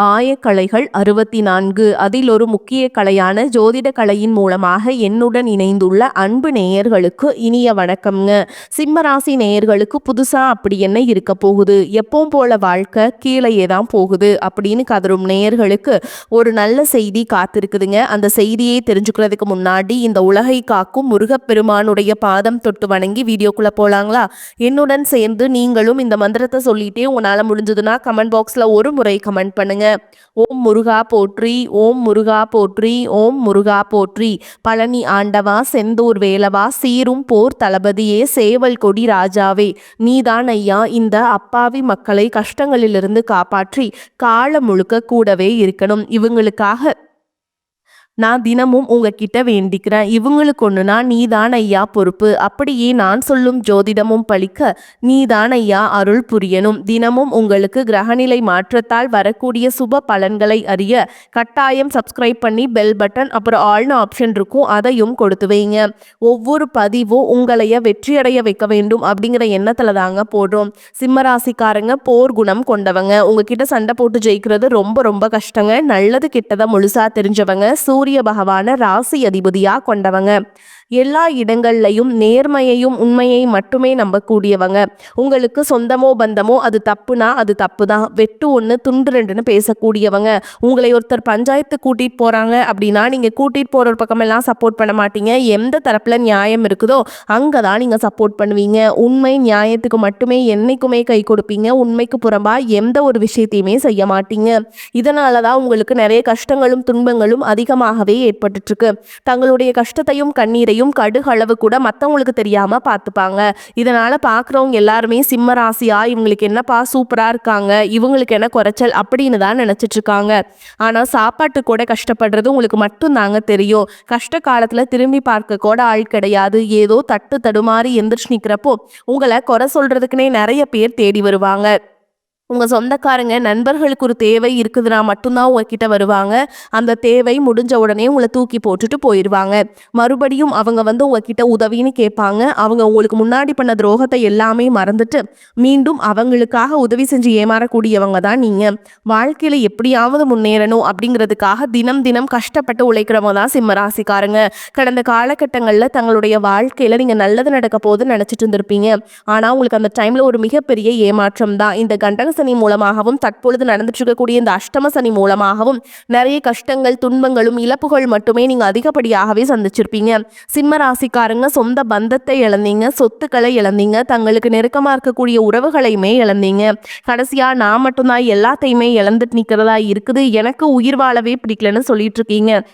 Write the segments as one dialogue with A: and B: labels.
A: ஆயக்கலைகள் 64 அதில் ஒரு முக்கிய கலையான ஜோதிட கலையின் மூலமாக என்னுடன் இணைந்துள்ள அன்பு நேயர்களுக்கு இனிய வணக்கம்ங்க. சிம்மராசி நேயர்களுக்கு புதுசா அப்படி என்ன இருக்க போகுது, எப்பவும் போல வாழ்க்கை கீழேயே தான் போகுது அப்படின்னு கதரும் நேயர்களுக்கு ஒரு நல்ல செய்தி காத்திருக்குதுங்க. அந்த செய்தியை தெரிஞ்சுக்கிறதுக்கு முன்னாடி இந்த உலகை காக்கும் முருகப்பெருமானுடைய பாதம் தொட்டு வணங்கி வீடியோக்குள்ள போலாங்களா? என்னுடன் சேர்ந்து நீங்களும் இந்த மந்திரத்தை சொல்லிட்டே உங்களால முடிஞ்சதுன்னா கமெண்ட் பாக்ஸ்ல ஒரு முறை கமெண்ட் பண்ணுங்க. ஓம் முருகா போற்றி, ஓம் முருகா போற்றி, ஓம் முருகா போற்றி. பழனி ஆண்டவா, செந்தூர் வேலவா, சீரும் போர் தளபதியே, சேவல் கொடி ராஜாவே, நீதான் ஐயா இந்த அப்பாவி மக்களை கஷ்டங்களிலிருந்து காப்பாற்றி காலம் முழுக்க கூடவே இருக்கணும். இவங்களுக்காக நான் தினமும் உங்ககிட்ட வேண்டிக்கிறேன். இவங்களுக்கு ஒண்ணுனா நீதான் ஐயா பொறுப்பு. அப்படியே நான் சொல்லும் ஜோதிடமும் பழிக்க நீதான் ஐயா அருள் புரியணும். தினமும் உங்களுக்கு கிரகநிலை மாற்றத்தால் வரக்கூடிய சுப பலன்களை அறிய கட்டாயம் சப்ஸ்கிரைப் பண்ணி பெல் பட்டன் அப்புறம் ஆல்னு ஆப்ஷன் இருக்கும், அதையும் கொடுத்து வைங்க. ஒவ்வொரு பதிவும் உங்களைய வெற்றியடைய வைக்க வேண்டும் அப்படிங்கிற எண்ணத்துல தாங்க போடுறோம். சிம்மராசிக்காரங்க போர் குணம் கொண்டவங்க. உங்ககிட்ட சண்டை போட்டு ஜெயிக்கிறது ரொம்ப ரொம்ப கஷ்டங்க. நல்லது கெட்டதை முழுசா தெரிஞ்சவங்க. சூரிய பகவான ராசி அதிபதியா கொண்டவங்க. எல்லா இடங்கள்லையும் நேர்மையையும் உண்மையை மட்டுமே நம்பக்கூடியவங்க. உங்களுக்கு சொந்தமோ பந்தமோ அது தப்புனா அது தப்பு தான், வெட்டு ஒன்று துண்டு ரெண்டுன்னு பேசக்கூடியவங்க. உங்களை ஒருத்தர் பஞ்சாயத்து கூட்டிட்டு போறாங்க அப்படின்னா நீங்க கூட்டிட்டு போற பக்கமெல்லாம் சப்போர்ட் பண்ண மாட்டீங்க. எந்த தரப்புல நியாயம் இருக்குதோ அங்கதான் நீங்க சப்போர்ட் பண்ணுவீங்க. உண்மை நியாயத்துக்கு மட்டுமே என்னைக்குமே கை கொடுப்பீங்க. உண்மைக்கு புறம்பா எந்த ஒரு விஷயத்தையுமே செய்ய மாட்டீங்க. இதனாலதான் உங்களுக்கு நிறைய கஷ்டங்களும் துன்பங்களும் அதிகமாகவே ஏற்பட்டு இருக்கு. தங்களுடைய கஷ்டத்தையும் கண்ணீரையும் கடுகளவு கூட மற்றவங்களுக்கு தெரியாம பார்த்துப்பாங்க. இதனால பார்க்குறவங்க எல்லாருமே சிம்ம ராசியா இவங்களுக்கு என்னப்பா சூப்பரா இருக்காங்க, இவங்களுக்கு என்ன குறைச்சல் அப்படின்னு தான் நினைச்சிட்டு இருக்காங்க. ஆனா சாப்பாட்டு கூட கஷ்டப்படுறது உங்களுக்கு மட்டும் தாங்க தெரியும். கஷ்ட காலத்துல திரும்பி பார்க்க கூட ஆள் கிடையாது. ஏதோ தட்டு தடுமாறி எந்திரிச்சு நிக்கிறப்போ உங்களை குறை சொல்றதுக்குன்னே நிறைய பேர் தேடி வருவாங்க. உங்கள் சொந்தக்காரங்க நண்பர்களுக்கு ஒரு தேவை இருக்குதுன்னா மட்டும்தான் உங்ககிட்ட வருவாங்க. அந்த தேவை முடிஞ்ச உடனே உங்களை தூக்கி போட்டுட்டு போயிடுவாங்க. மறுபடியும் அவங்க வந்து உங்ககிட்ட உதவின்னு கேட்பாங்க. அவங்க உங்களுக்கு முன்னாடி பண்ண துரோகத்தை எல்லாமே மறந்துட்டு மீண்டும் அவங்களுக்காக உதவி செஞ்சு ஏமாறக்கூடியவங்க தான் நீங்கள். வாழ்க்கையில் எப்படியாவது முன்னேறணும் அப்படிங்கிறதுக்காக தினம் தினம் கஷ்டப்பட்டு உழைக்கிறவங்க தான் சிம்மராசிக்காரங்க. கடந்த காலகட்டங்களில் தங்களுடைய வாழ்க்கையில் நீங்கள் நல்லது நடக்க போகுதுன்னு நினச்சிட்டு இருந்திருப்பீங்க. ஆனால் உங்களுக்கு அந்த டைமில் ஒரு மிகப்பெரிய ஏமாற்றம் தான். இந்த கண்டக சனி மூலமாகவும் தற்பொழுது நடந்துட்டு இருக்கக்கூடிய இந்த அஷ்டம சனி மூலமாகவும் நிறைய கஷ்டங்கள் துன்பங்களும் இழப்புகள் மட்டுமே நீங்க அதிகப்படியாகவே சந்திச்சிருப்பீங்க. சிம்ம ராசிக்காரங்க சொந்த பந்தத்தை இழந்தீங்க, சொத்துக்களை இழந்தீங்க, தங்களுக்கு நெருக்கமா இருக்கக்கூடிய உறவுகளையுமே இழந்தீங்க. கடைசியா நான் மட்டும்தான் எல்லாத்தையுமே இழந்துட்டு நிக்கிறதா இருக்குது, எனக்கு உயிர் வாழவே பிடிக்கலன்னு சொல்லிட்டு இருக்கீங்க.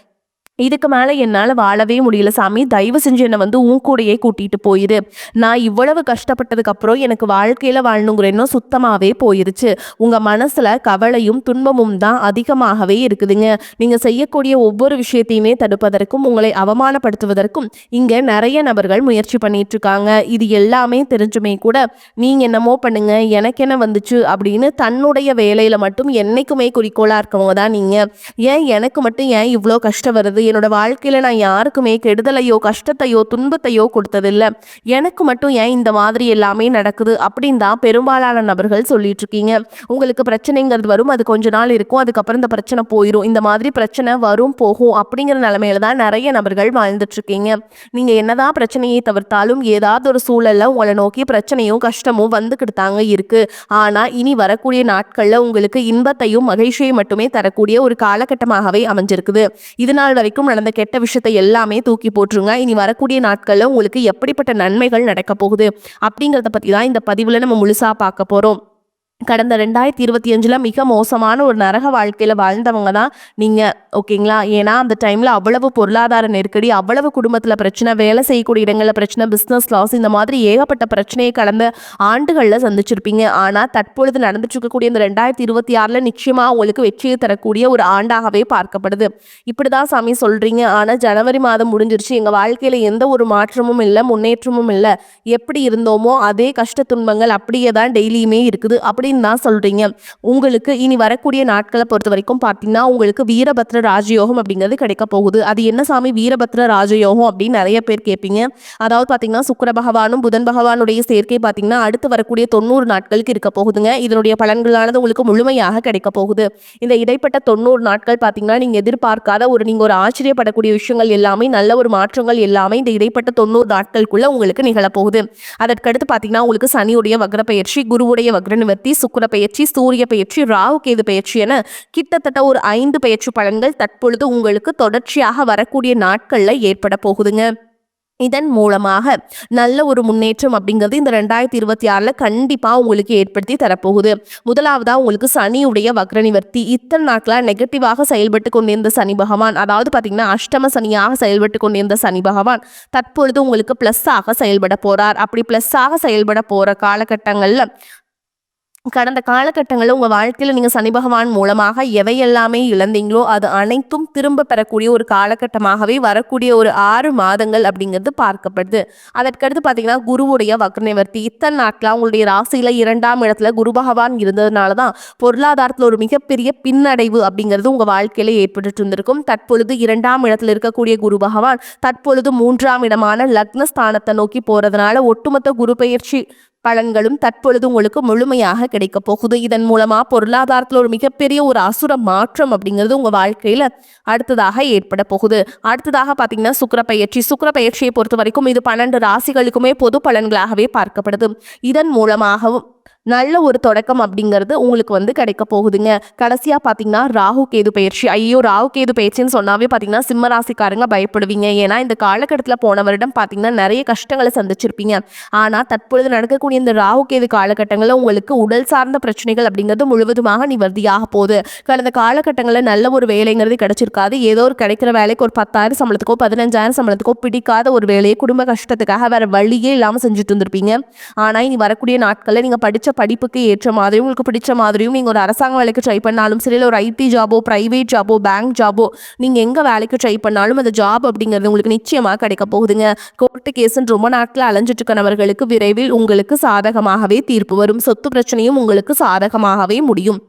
A: இதுக்கு மேலே என்னால் வாழவே முடியல சாமி, தயவு செஞ்சு என்னை வந்து உன் கூடையே கூட்டிகிட்டு போயிரு. நான் இவ்வளவு கஷ்டப்பட்டதுக்கு அப்புறம் எனக்கு வாழ்க்கையில் வாழணுங்கிற எண்ணம் சுத்தமாகவே போயிருச்சு. உங்கள் மனசில் கவலையும் துன்பமும் தான் அதிகமாகவே இருக்குதுங்க. நீங்கள் செய்யக்கூடிய ஒவ்வொரு விஷயத்தையுமே தடுப்பதற்கும் உங்களை அவமானப்படுத்துவதற்கும் இங்கே நிறைய நபர்கள் முயற்சி பண்ணிட்டு இருக்காங்க. இது எல்லாமே தெரிஞ்சுமே கூட நீங்கள் என்னமோ பண்ணுங்க எனக்கு என்ன வந்துச்சு அப்படின்னு தன்னுடைய வேலையில் மட்டும் என்னைக்குமே குறிக்கோளாக இருக்கவங்க தான் நீங்கள். ஏன் எனக்கு மட்டும் ஏன் இவ்வளோ கஷ்டம் வருது, என்னோட வாழ்க்கையில நான் யாருக்குமே கெடுதலையோ கஷ்டத்தையோ துன்பத்தையோ கொடுத்ததில்லை, எனக்கு மட்டும் ஏன் இந்த மாதிரி எல்லாமே நடக்குது அப்படின்னு தான் பெரும்பாலான நபர்கள் சொல்லிட்டு இருக்கீங்க. உங்களுக்கு பிரச்சனைங்கிறது வரும், அது கொஞ்ச நாள் இருக்கும், அதுக்கப்புறம் இந்த பிரச்சனை போயிடும். இந்த மாதிரி பிரச்சனை வரும் போகும் அப்படிங்கிற நிலைமையில தான் நிறைய நபர்கள் வாழ்ந்துட்டு இருக்கீங்க. நீங்க என்னதான் பிரச்சனையை தவிர்த்தாலும் ஏதாவது ஒரு சூழல்ல உங்களை நோக்கி பிரச்சனையும் கஷ்டமும் வந்துக்கிட்டு தாங்க இருக்கு. ஆனா இனி வரக்கூடிய நாட்கள்ல உங்களுக்கு இன்பத்தையும் மகிழ்ச்சியை மட்டுமே தரக்கூடிய ஒரு காலகட்டமாகவே அமைஞ்சிருக்குது. இதனால் வரைக்கும் நடந்த கெட்ட விஷயத்தை எல்லாமே தூக்கி போட்டுருங்க. இனி வரக்கூடிய நாட்கள்ல உங்களுக்கு எப்படிப்பட்ட நன்மைகள் நடக்க போகுது அப்படிங்கிறத பத்தி தான் இந்த பதிவுல நம்ம முழுசா பார்க்க போறோம். கடந்த 2025 மிக மோசமான ஒரு நரக வாழ்க்கையில் வாழ்ந்தவங்க தான் நீங்கள், ஓகேங்களா? ஏன்னா அந்த டைமில் அவ்வளவு பொருளாதார நெருக்கடி, அவ்வளவு குடும்பத்தில் பிரச்சனை, வேலை செய்யக்கூடிய இடங்களில் பிரச்சனை, பிஸ்னஸ் லாஸ், இந்த மாதிரி ஏகப்பட்ட பிரச்சனையை கடந்த ஆண்டுகளில் சந்திச்சிருப்பீங்க. ஆனால் தற்பொழுது நடந்துட்டு இருக்கக்கூடிய இந்த 2026 நிச்சயமாக உங்களுக்கு வெற்றியை தரக்கூடிய ஒரு ஆண்டாகவே பார்க்கப்படுது. இப்படி தான் சாமி சொல்கிறீங்க, ஆனால் ஜனவரி மாதம் முடிஞ்சிருச்சு, எங்கள் வாழ்க்கையில் எந்த ஒரு மாற்றமும் இல்லை, முன்னேற்றமும் இல்லை, எப்படி இருந்தோமோ அதே கஷ்ட துன்பங்கள் அப்படியே தான் டெய்லியுமே இருக்குது, அப்படி அப்படின்னு தான் சொல்றீங்க. உங்களுக்கு இனி வரக்கூடிய நாட்களை பொறுத்த வரைக்கும் பார்த்தீங்கன்னா உங்களுக்கு வீரபத்ர ராஜயோகம் அப்படிங்கிறது கிடைக்க போகுது. அது என்ன சாமி வீரபத்ர ராஜயோகம் அப்படின்னு நிறைய பேர் கேட்பீங்க. அதாவது பார்த்தீங்கன்னா சுக்கிர பகவானும் புதன் பகவானுடைய சேர்க்கை பார்த்தீங்கன்னா அடுத்து வரக்கூடிய 90 நாட்களுக்கு இருக்க போகுதுங்க. இதனுடைய பலன்களானது உங்களுக்கு முழுமையாக கிடைக்க போகுது. இந்த இடைப்பட்ட 90 நாட்கள் பார்த்தீங்கன்னா நீங்க எதிர்பார்க்காத நீங்க ஒரு ஆச்சரியப்படக்கூடிய விஷயங்கள் எல்லாமே நல்ல ஒரு மாற்றங்கள் எல்லாமே இந்த இடைப்பட்ட 90 நாட்களுக்குள்ள உங்களுக்கு நிகழப்போகுது. அதற்கடுத்து பார்த்தீங்கன்னா உங்களுக்கு சனியுடைய வக்ர பயிற்சி, குருவுடைய வக்ர நிவர்த்தி, சுக்கிர பயிற்சி, சூரிய பயிற்சி, ராகு கேது பயிற்சி என கிட்டத்தட்ட ஒரு 5 பயிற்சி பலன்கள் தற்பொழுது உங்களுக்கு தொடர்ச்சியாக வரக்கூடிய நாட்கள்ல ஏற்பட போகுதுங்க. இதன் மூலமாக நல்ல ஒரு முன்னேற்றம் அப்படிங்கிறது இந்த 2026 கண்டிப்பா உங்களுக்கு ஏற்படுத்தி தரப்போகுது. முதலாவதா உங்களுக்கு சனியுடைய வக்ர நிவர்த்தி. இத்தனை நாட்களா நெகட்டிவாக செயல்பட்டு கொண்டிருந்த சனி பகவான், அதாவது பார்த்தீங்கன்னா அஷ்டம சனியாக செயல்பட்டு கொண்டிருந்த சனி பகவான் தற்பொழுது உங்களுக்கு பிளஸ் ஆக செயல்பட போறார். அப்படி பிளஸ் ஆக செயல்பட போற காலகட்டங்கள்ல கடந்த காலகட்டங்களில் உங்கள் வாழ்க்கையில் நீங்கள் சனி பகவான் மூலமாக எவையெல்லாமே இழந்தீங்களோ அது அனைத்தும் திரும்ப பெறக்கூடிய ஒரு காலகட்டமாகவே வரக்கூடிய ஒரு 6 மாதங்கள் அப்படிங்கிறது பார்க்கப்படுது. அதற்கடுத்து பார்த்தீங்கன்னா குருவுடைய வக்ர நிவர்த்தி. இத்தனை நாட்களாக உங்களுடைய ராசியில் 2ஆம் இடத்துல குரு பகவான் இருந்ததுனால தான் பொருளாதாரத்தில் ஒரு மிகப்பெரிய பின்னடைவு அப்படிங்கிறது உங்கள் வாழ்க்கையில் ஏற்பட்டு இருந்திருக்கும். தற்பொழுது 2ஆம் இடத்துல இருக்கக்கூடிய குரு பகவான் தற்பொழுது 3ஆம் இடமான லக்னஸ்தானத்தை நோக்கி போகிறதுனால ஒட்டுமொத்த குரு பயிற்சி பலன்களும் தற்பொழுது உங்களுக்கு முழுமையாக கிடைக்க போகுது. இதன் மூலமா பொருளாதாரத்தில் ஒரு மிகப்பெரிய ஒரு அசுர மாற்றம் அப்படிங்கிறது உங்க வாழ்க்கையில அடுத்ததாக ஏற்பட போகுது. அடுத்ததாக பாத்தீங்கன்னா சுக்கிர பயிற்சி. சுக்கிர பயிற்சியை பொறுத்த வரைக்கும் இது 12 ராசிகளுக்குமே பொது பலன்களாகவே பார்க்கப்படுது. இதன் மூலமாகவும் நல்ல ஒரு தொடக்கம் அப்படிங்கிறது உங்களுக்கு கிடைக்க போகுதுங்க. கடைசியா பாத்தீங்கன்னா ராகு கேது பயிற்சி. ஐயோ ராகு கேது பயிற்சின்னு சொன்னாவே பாத்தீங்கன்னா சிம்ம ராசிக்காரங்க பயப்படுவீங்க. ஏன்னா இந்த காலகட்டத்தில் போன வருடம் பாத்தீங்கன்னா நிறைய கஷ்டங்களை சந்திச்சிருப்பீங்க. ஆனா தற்பொழுது நடக்கக்கூடிய இந்த ராகு கேது காலகட்டங்களில் உங்களுக்கு உடல் சார்ந்த பிரச்சனைகள் அப்படிங்கிறது முழுவதுமாக நிவர்த்தியாக போகுது. கடந்த காலகட்டங்களில் நல்ல ஒரு வேலைங்கிறது கிடைச்சிருக்காது. ஏதோ ஒரு கிடைக்கிற வேலைக்கு ஒரு 10,000 சம்பளத்துக்கோ 15,000 சம்பளத்துக்கோ பிடிக்காத ஒரு வேலையை குடும்ப கஷ்டத்துக்காக வேற வழியே இல்லாமல் செஞ்சுட்டு இருந்திருப்பீங்க. ஆனா இனி வரக்கூடிய நாட்களில் நீங்க படிச்ச படிப்புக்கு ஏற்ற மாதிரியும் உங்களுக்கு பிடிச்ச மாதிரியும் நீங்கள் ஒரு அரசாங்க வேலைக்கு ட்ரை பண்ணாலும் சரி, இல்லை ஒரு ஐடி ஜாபோ பிரைவேட் ஜாபோ பேங்க் ஜாபோ நீங்கள் எங்கே வேலைக்கு ட்ரை பண்ணாலும் அந்த ஜாப் அப்படிங்கிறது உங்களுக்கு நிச்சயமாக கிடைக்க போகுதுங்க. கோர்ட்டு கேஸுன்னு ரொம்ப நாட்கள் அலைஞ்சிட்டு இருக்கிறவர்களுக்கு விரைவில் உங்களுக்கு சாதகமாகவே தீர்ப்பு வரும். சொத்து பிரச்சனையும் உங்களுக்கு சாதகமாகவே முடியும்.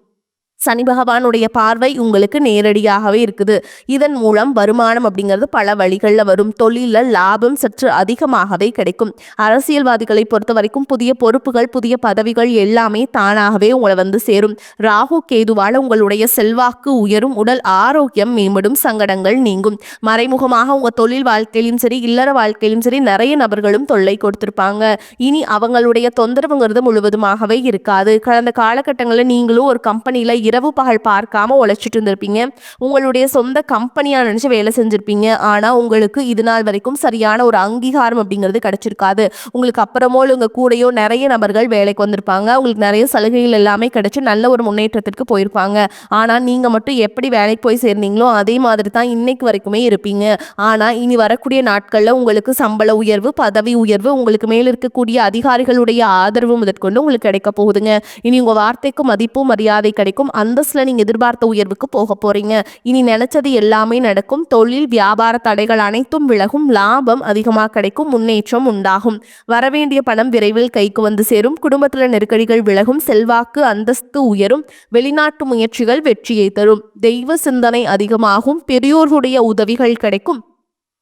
A: சனி பகவானுடைய பார்வை உங்களுக்கு நேரடியாகவே இருக்குது. இதன் மூலம் வருமானம் அப்படிங்கிறது பல வழிகளில் வரும். தொழிலில் லாபம் சற்று அதிகமாகவே கிடைக்கும். அரசியல்வாதிகளை பொறுத்த வரைக்கும் புதிய பொறுப்புகள் புதிய பதவிகள் எல்லாமே தானாகவே உங்களை சேரும். ராகு கேதுவால் உங்களுடைய செல்வாக்கு உயரும். உடல் ஆரோக்கியம் மேம்படும். சங்கடங்கள் நீங்கும். மறைமுகமாக உங்கள் தொழில் வாழ்க்கையிலும் சரி இல்லற வாழ்க்கையிலும் சரி நிறைய நபர்களும் தொல்லை கொடுத்திருப்பாங்க. இனி அவங்களுடைய தொந்தரவுங்கிறது முழுவதுமாகவே இருக்காது. கடந்த காலகட்டங்களில் நீங்களும் ஒரு கம்பெனியில் இரவு பகல் பார்க்காம உழைச்சிட்டு இருந்திருப்பீங்க. உங்களுடைய சொந்த கம்பெனியா நினைச்சு வேலை செஞ்சிருப்பீங்க. ஆனா உங்களுக்கு இது நாள் வரைக்கும் சரியான ஒரு அங்கீகாரம் அப்படிங்கிறது கிடைச்சிருக்காது. உங்களுக்கு அப்புறமோ உங்க கூடயோ நிறைய நபர்கள் வேலைக்கு வந்திருப்பாங்க. உங்களுக்கு நிறைய சலுகைகள் எல்லாமே கிடைச்சு நல்ல ஒரு முன்னேற்றத்திற்கு போயிருப்பாங்க. ஆனா நீங்க மட்டும் எப்படி வேலைக்கு போய் சேர்ந்தீங்களோ அதே மாதிரி தான் இன்னைக்கு வரைக்குமே இருப்பீங்க. ஆனா இனி வரக்கூடிய நாட்கள்ல உங்களுக்கு சம்பள உயர்வு பதவி உயர்வு உங்களுக்கு மேல இருக்கக்கூடிய அதிகாரிகளுடைய ஆதரவு முதற்கொண்டு உங்களுக்கு கிடைக்க போகுதுங்க. இனி உங்க வார்த்தைக்கு மதிப்பு மரியாதை கிடைக்கும். அந்தஸ்துல நீங்க எதிர்பார்த்த உயர்வுக்கு போக போறீங்க. இனி நினைச்சது எல்லாமே நடக்கும். தொழில் வியாபார தடைகள் அனைத்தும் விலகும். லாபம் அதிகமாக கிடைக்கும். முன்னேற்றம் உண்டாகும். வரவேண்டிய பணம் விரைவில் கைக்கு வந்து சேரும். குடும்பத்துல நெருக்கடிகள் விலகும். செல்வாக்கு அந்தஸ்து உயரும். வெளிநாட்டு முயற்சிகள் வெற்றியை தரும். தெய்வ சிந்தனை அதிகமாகும். பெரியோர்களுடைய உதவிகள் கிடைக்கும்.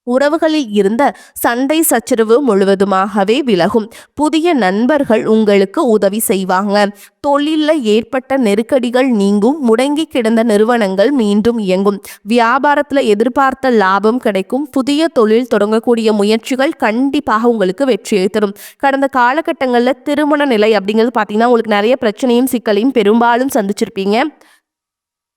A: உறவுகளில் இருந்த சண்டை சச்சரவு முழுவதுமாகவே விலகும். புதிய நண்பர்கள் உங்களுக்கு உதவி செய்வாங்க. தொழிலில் ஏற்பட்ட நெருக்கடிகள் நீங்கும். முடங்கி கிடந்த நிறுவனங்கள் மீண்டும் இயங்கும். வியாபாரத்தில் எதிர்பார்த்த லாபம் கிடைக்கும். புதிய தொழில் தொடங்கக்கூடிய முயற்சிகள் கண்டிப்பாக உங்களுக்கு வெற்றியை தரும். கடந்த காலகட்டங்களில் திருமண நிலை அப்படிங்கிறது பார்த்தீங்கன்னா உங்களுக்கு நிறைய பிரச்சனையும் சிக்கலையும் பெரும்பாலும் சந்திச்சிருப்பீங்க.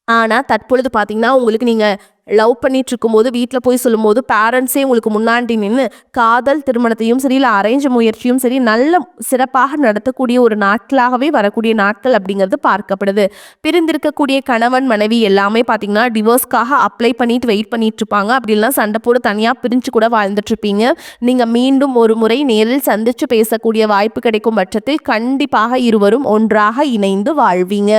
A: ஆனால் தற்பொழுது பார்த்தீங்கன்னா உங்களுக்கு நீங்கள் லவ் பண்ணிட்டு இருக்கும்போது வீட்டில் போய் சொல்லும்போது பேரண்ட்ஸே உங்களுக்கு முன்னாடி நின்று காதல் திருமணத்தையும் சரி இல்லை அரேஞ்ச் முயற்சியும் சரி நல்ல சிறப்பாக நடத்தக்கூடிய ஒரு நாட்களாகவே வரக்கூடிய நாட்கள் அப்படிங்கிறது பார்க்கப்படுது. பிரிந்திருக்கக்கூடிய கணவன் மனைவி எல்லாமே பார்த்தீங்கன்னா டிவோர்ஸ்க்காக அப்ளை பண்ணிட்டு வெயிட் பண்ணிட்டு இருப்பாங்க. அப்படி இல்லைனா சண்டை போட்டு தனியாக பிரிஞ்சு கூட வாழ்ந்துட்டு இருப்பீங்க. நீங்கள் மீண்டும் ஒரு முறை நேரில் சந்திச்சு பேசக்கூடிய வாய்ப்பு கிடைக்கும் பட்சத்தில் கண்டிப்பாக இருவரும் ஒன்றாக இணைந்து வாழ்வீங்க.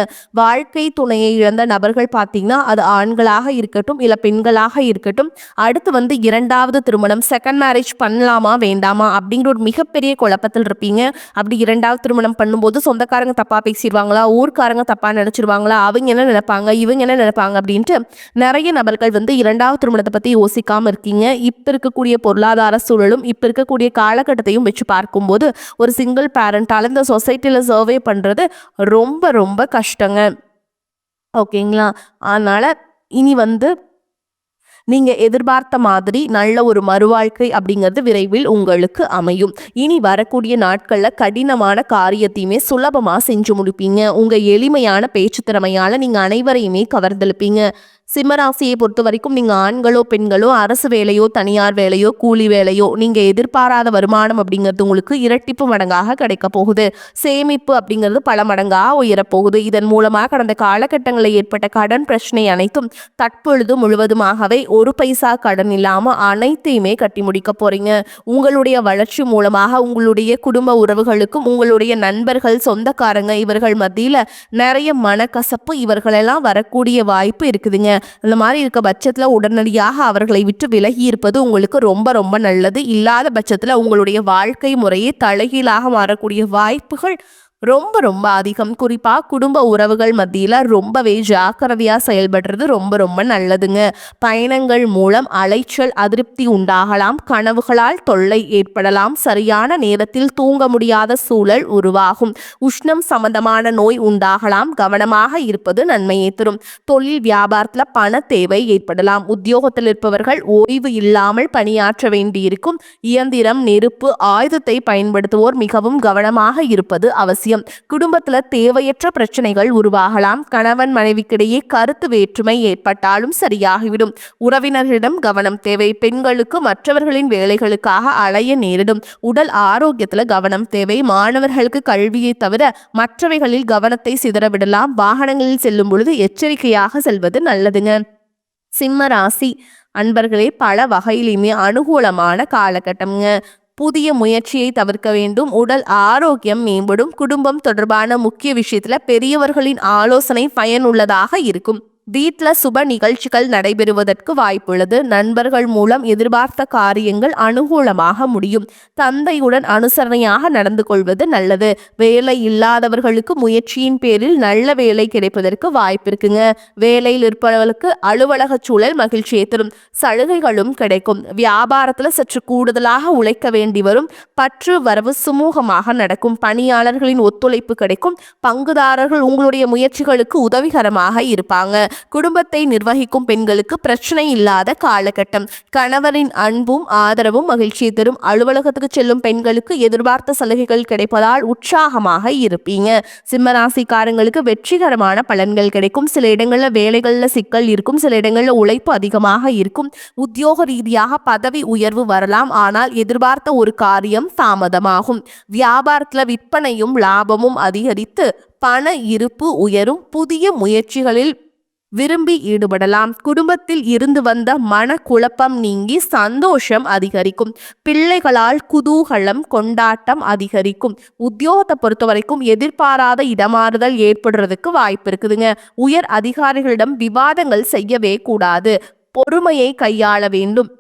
A: வாழ்க்கை துணையை இழந்த நபர்கள் பார்த்தீங்கன்னா அது ஆண்களாக இருக்கட்டும் இல்லை சில பெண்களாக இருக்கட்டும், அடுத்து வந்து 2வது திருமணம், செகண்ட் மேரேஜ் பண்ணலாமா வேண்டாமா அப்படிங்கிற ஒரு மிகப்பெரிய குழப்பத்தில் இருப்பீங்க. அப்படி 2வது திருமணம் பண்ணும்போது சொந்தக்காரங்க தப்பா பேசிருவாங்களா, ஊர்க்காரங்க தப்பா நினைச்சிருவாங்களா, அவங்க என்ன நினைப்பாங்க, இவங்க என்ன நினைப்பாங்க அப்படின்ட்டு நிறைய நபர்கள் வந்து 2வது திருமணத்தை பத்தி யோசிக்காம இருக்கீங்க. இப்ப இருக்கக்கூடிய பொருளாதார சூழலும் இப்ப இருக்கக்கூடிய காலகட்டத்தையும் வச்சு பார்க்கும்போது ஒரு சிங்கிள் பேரண்டால இந்த சொசைட்டில சர்வே பண்றது ரொம்ப ரொம்ப கஷ்டங்க. ஓகேங்களா? அதனால இனி வந்து நீங்க எதிர்பார்த்த மாதிரி நல்ல ஒரு மறுவாழ்க்கை அப்படிங்கிறது விரைவில் உங்களுக்கு அமையும். இனி வரக்கூடிய நாட்கள்ல கடினமான காரியத்தையுமே சுலபமா செஞ்சு முடிப்பீங்க. உங்க எளிமையான பேச்சு திறமையால நீங்க அனைவரையுமே கவர்ந்தெழுப்பீங்க. சிம்மராசியை பொறுத்த வரைக்கும் நீங்க ஆண்களோ பெண்களோ அரசு வேலையோ தனியார் வேலையோ கூலி வேலையோ நீங்க எதிர்பாராத வருமானம் அப்படிங்கிறது உங்களுக்கு இரட்டிப்பு மடங்காக கிடைக்க போகுது. சேமிப்பு அப்படிங்கிறது பல மடங்காக உயரப்போகுது. இதன் மூலமாக கடந்த காலகட்டங்களில் ஏற்பட்ட கடன் பிரச்சனை அனைத்தும் தற்பொழுது முழுவதுமாகவே ஒரு பைசா கடன் இல்லாம அனைத்தையுமே கட்டி முடிக்க போறீங்க. உங்களுடைய வளர்ச்சி மூலமாக உங்களுடைய குடும்ப உறவுகளுக்கும் உங்களுடைய நண்பர்கள் சொந்தக்காரங்க இவர்கள் மத்தியில நிறைய மனக்கசப்பு இவர்களெல்லாம் வரக்கூடிய வாய்ப்பு இருக்குதுங்க. அந்த மாதிரி இருக்க பட்சத்துல உடனடியாக அவர்களை விட்டு விலகி இருப்பது உங்களுக்கு ரொம்ப ரொம்ப நல்லது. இல்லாத பட்சத்துல உங்களுடைய வாழ்க்கை முறையே தலைகீழாக மாறக்கூடிய வாய்ப்புகள் ரொம்ப ரொம்ப அதிகம். குறிப்பா குடும்ப உறவுகள் மத்தியில ரொம்பவே ஜாக்கிரதையா செயல்படுறது ரொம்ப ரொம்ப நல்லதுங்க. பயணங்கள் மூலம் அலைச்சல் அதிருப்தி உண்டாகலாம். கனவுகளால் தொல்லை ஏற்படலாம். சரியான நேரத்தில் தூங்க முடியாத சூழல் உருவாகும். உஷ்ணம் சம்பந்தமான நோய் உண்டாகலாம். கவனமாக இருப்பது நன்மையை தரும். தொழில் வியாபாரத்துல பண தேவை ஏற்படலாம். உத்தியோகத்தில் இருப்பவர்கள் ஓய்வு இல்லாமல் பணியாற்ற வேண்டியிருக்கும். இயந்திரம், நெருப்பு, ஆயுதத்தை பயன்படுத்துவோர் மிகவும் கவனமாக இருப்பது அவசியம். குடும்பத்துல தேவையற்ற பிரச்சனைகள் உருவாகலாம். கணவன் மனைவிக்கிடையே கருத்து வேற்றுமை ஏற்பட்டாலும் சரியாகிவிடும். உறவினர்களிடம் கவனம் தேவை. பெண்களுக்கு மற்றவர்களின் வேலைகளுக்காக அலைய நேரிடும். உடல் ஆரோக்கியத்துல கவனம் தேவை. மாணவர்களுக்கு கல்வியை தவிர மற்றவைகளில் கவனத்தை சிதறவிடலாம். வாகனங்களில் செல்லும் பொழுது எச்சரிக்கையாக செல்வது நல்லதுங்க. சிம்ம ராசி அன்பர்களே, பல வகையிலுமே அனுகூலமான காலகட்டம்ங்க. புதிய முயற்சியை தவிர்க்க வேண்டும். உடல் ஆரோக்கியம் மேம்படும். குடும்பம் தொடர்பான முக்கிய விஷயத்துல பெரியவர்களின் ஆலோசனை பயனுள்ளதாக இருக்கும். வீட்ல சுப நிகழ்ச்சிகள் நடைபெறுவதற்கு வாய்ப்புள்ளது. நண்பர்கள் மூலம் எதிர்பார்த்த காரியங்கள் அனுகூலமாக முடியும். தந்தையுடன் அனுசரணையாக நடந்து கொள்வது நல்லது. வேலை இல்லாதவர்களுக்கு முயற்சியின் பேரில் நல்ல வேலை கிடைப்பதற்கு வாய்ப்பு இருக்குங்க. வேலையில் இருப்பவர்களுக்கு அலுவலக சூழல் மகிழ்ச்சியை தரும். சலுகைகளும் கிடைக்கும். வியாபாரத்துல சற்று கூடுதலாக உழைக்க வேண்டி வரும். பற்று வரவு சுமூகமாக நடக்கும். பணியாளர்களின் ஒத்துழைப்பு கிடைக்கும். பங்குதாரர்கள் உங்களுடைய முயற்சிகளுக்கு உதவிகரமாக இருப்பாங்க. குடும்பத்தை நிர்வகிக்கும் பெண்களுக்கு பிரச்சனை இல்லாத காலகட்டம். கணவரின் அன்பும் ஆதரவும் மகிழ்ச்சியை தரும். அலுவலகத்துக்கு செல்லும் பெண்களுக்கு எதிர்பார்த்த சலுகைகள் கிடைப்பதால் உற்சாகமாக இருப்பீங்க. சிம்மராசிக்காரங்களுக்கு வெற்றிகரமான பலன்கள் கிடைக்கும். சில இடங்கள்ல வேலைகள்ல சிக்கல் இருக்கும். சில இடங்கள்ல உழைப்பு அதிகமாக இருக்கும். உத்தியோக ரீதியாக பதவி உயர்வு வரலாம். ஆனால் எதிர்பார்த்த ஒரு காரியம் தாமதமாகும். வியாபாரத்துல விற்பனையும் லாபமும் அதிகரித்து பண இருப்பு உயரும். புதிய முயற்சிகளில் விரும்பி ஈடுபடலாம். குடும்பத்தில் இருந்து வந்த மனக்குழப்பம் நீங்கி சந்தோஷம் அதிகரிக்கும். பிள்ளைகளால் குதூகலம் கொண்டாட்டம் அதிகரிக்கும். உத்தியோகத்தை பொறுத்த வரைக்கும் எதிர்பாராத இடமாறுதல் ஏற்படுறதுக்கு வாய்ப்பு இருக்குதுங்க. உயர் அதிகாரிகளிடம் விவாதங்கள் செய்யவே கூடாது. பொறுமையை கையாள வேண்டும்.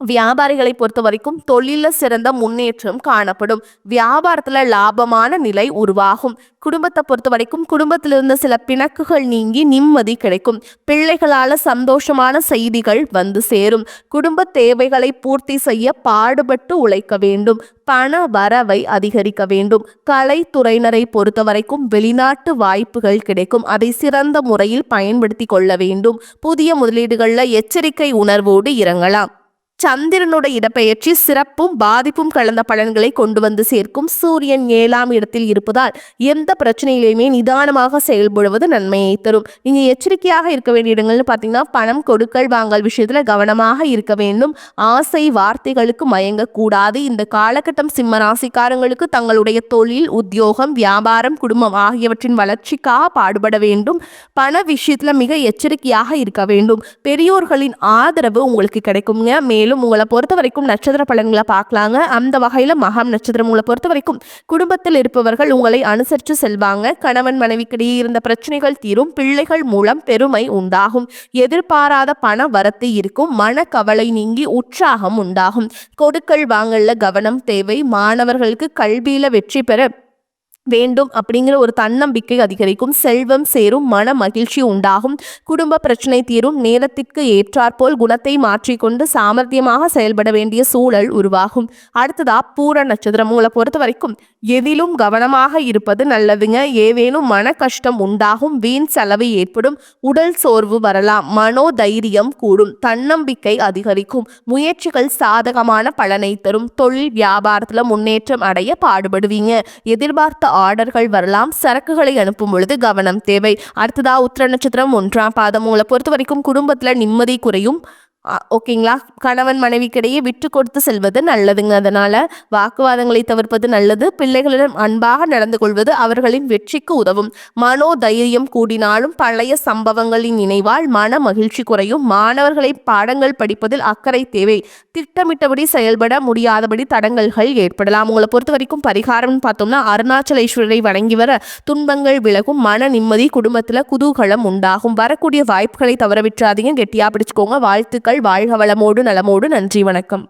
A: வியாபாரிகளை பொறுத்த வரைக்கும் தொழில சிறந்த முன்னேற்றம் காணப்படும். வியாபாரத்துல லாபமான நிலை உருவாகும். குடும்பத்தை பொறுத்த வரைக்கும் குடும்பத்திலிருந்த சில பிணக்குகள் நீங்கி நிம்மதி கிடைக்கும். பிள்ளைகளால சந்தோஷமான செய்திகள் வந்து சேரும். குடும்ப தேவைகளை பூர்த்தி செய்ய பாடுபட்டு உழைக்க வேண்டும். பண வரவை அதிகரிக்க வேண்டும். கலைத்துறையினரை பொறுத்த வரைக்கும் வெளிநாட்டு வாய்ப்புகள் கிடைக்கும். அதை சிறந்த முறையில் பயன்படுத்தி கொள்ள வேண்டும். புதிய முதலீடுகள்ல எச்சரிக்கை உணர்வோடு இறங்கலாம். சந்திரனோட இடப்பெயர்ச்சி சிறப்பும் பாதிப்பும் கலந்த பலன்களை கொண்டு வந்து சேர்க்கும். சூரியன் 7ஆம் இடத்தில் இருப்பதால் எந்த பிரச்சனையிலையுமே நிதானமாக செயல்படுவது நன்மையை தரும். நீங்க எச்சரிக்கையாக இருக்க வேண்டிய இடங்கள்னு பார்த்தீங்கன்னா பணம் கொடுக்கல் வாங்கல் விஷயத்துல கவனமாக இருக்க வேண்டும். ஆசை வார்த்தைகளுக்கு மயங்கக்கூடாது. இந்த காலகட்டம் சிம்ம ராசிக்காரங்களுக்கு தங்களுடைய தொழில், உத்தியோகம், வியாபாரம், குடும்பம் ஆகியவற்றின் வளர்ச்சிக்காக பாடுபட வேண்டும். பண விஷயத்துல மிக எச்சரிக்கையாக இருக்க வேண்டும். பெரியோர்களின் ஆதரவு உங்களுக்கு கிடைக்குங்க. மேலும் மேலும் உங்களை பொறுத்த வரைக்கும் நட்சத்திர பலன்களை பார்க்கலாங்க. அந்த வகையில மகம் நட்சத்திரம் உங்களை பொறுத்த வரைக்கும் குடும்பத்தில் இருப்பவர்கள் உங்களை அனுசரித்து செல்வாங்க. கணவன் மனைவிக்கிடையே இருந்த பிரச்சனைகள் தீரும். பிள்ளைகள் மூலம் பெருமை உண்டாகும். எதிர்பாராத பண வரத்து இருக்கும். மனக்கவலை நீங்கி உற்சாகம் உண்டாகும். கொடுக்கல் வாங்கல்ல கவனம் தேவை. மாணவர்களுக்கு கல்வியில வெற்றி பெற வேண்டும் அப்படிங்கிற ஒரு தன்னம்பிக்கை அதிகரிக்கும். செல்வம் சேரும். மன மகிழ்ச்சி உண்டாகும். குடும்ப பிரச்சனை தீரும். நேரத்திற்கு ஏற்றாற்போல் குணத்தை மாற்றிக்கொண்டு சாமர்த்தியமாக செயல்பட வேண்டிய சூழல் உருவாகும். அடுத்ததா பூர நட்சத்திரம் உங்களை பொறுத்த வரைக்கும் எதிலும் கவனமாக இருப்பது நல்லதுங்க. ஏதேனும் மன கஷ்டம் உண்டாகும். வீண் செலவு ஏற்படும். உடல் சோர்வு வரலாம். மனோதைரியம் கூடும். தன்னம்பிக்கை அதிகரிக்கும். முயற்சிகள் சாதகமான பலனை தரும். தொழில் வியாபாரத்துல முன்னேற்றம் அடைய பாடுபடுவீங்க. எதிர்பார்த்த ஆர்டர்கள் வரலாம். சரக்குகளை அனுப்பும் பொழுது கவனம் தேவை. அடுத்ததா உத்திர நட்சத்திரம் 1ஆம் பாதம் உங்களை பொறுத்த வரைக்கும் குடும்பத்துல நிம்மதி குறையும். ஓகேங்களா. கணவன் மனைவிக்கிடையே விட்டு கொடுத்து செல்வது நல்லதுங்க. அதனால வாக்குவாதங்களை தவிர்ப்பது நல்லது. பிள்ளைகளிடம் அன்பாக நடந்து கொள்வது அவர்களின் வெற்றிக்கு உதவும். மனோதைரியம் கூடினாலும் பழைய சம்பவங்களின் நினைவால் மன மகிழ்ச்சி குறையும். மாணவர்களை பாடங்கள் படிப்பதில் அக்கறை தேவை. திட்டமிட்டபடி செயல்பட முடியாதபடி தடங்கல்கள் ஏற்படலாம். உங்களை பொறுத்த வரைக்கும் பரிகாரம்னு பார்த்தோம்னா அருணாச்சலேஸ்வரரை வணங்கி வர துன்பங்கள் விலகும். மன நிம்மதி. குடும்பத்தில் குதூகலம் உண்டாகும். வரக்கூடிய வாய்ப்புகளை தவற விட்டுறாதீங்க. கெட்டியா பிடிச்சுக்கோங்க. வாழ்த்துக்கள். வாழ்க வளமோடு நலமோடு. நன்றி, வணக்கம்.